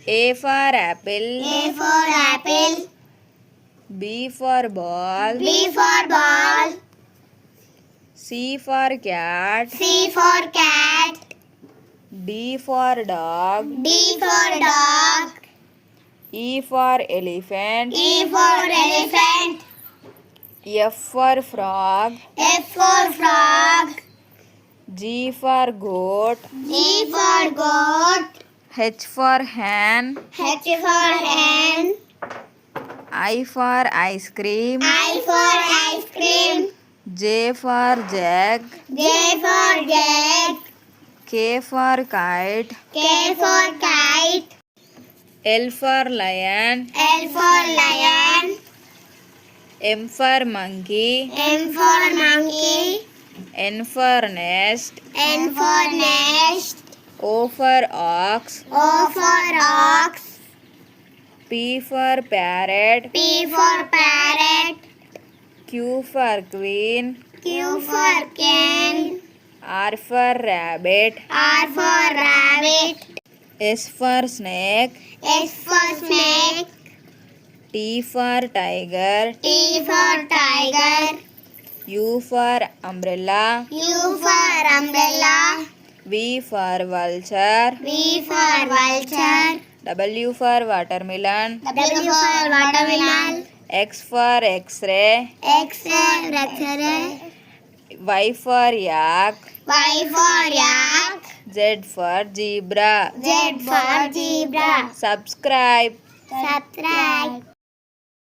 A for apple. A for apple. B for ball. B for ball. C for cat. C for cat. D for dog. D for dog. E for elephant. E for elephant. F for frog. F for frog. G for goat. G for goat. H for hen. H for hen. I for ice cream. I for ice cream. J for jag. J for jag. K for kite. K for kite. L for lion. L for lion. M for monkey. M for monkey. N for nest. N for nest. O for ox. O for ox. P for parrot. P for parrot. Q for queen. Q for king. R for rabbit. R for rabbit. S for snake. S for snake. T for tiger. T for tiger. U for umbrella. U for umbrella. V for vulture. V for vulture. W for watermelon. W for watermelon. X for x-ray. X for X-ray. Y for yak. Y for yak. Z for zebra. Z for zebra. Subscribe. Subscribe.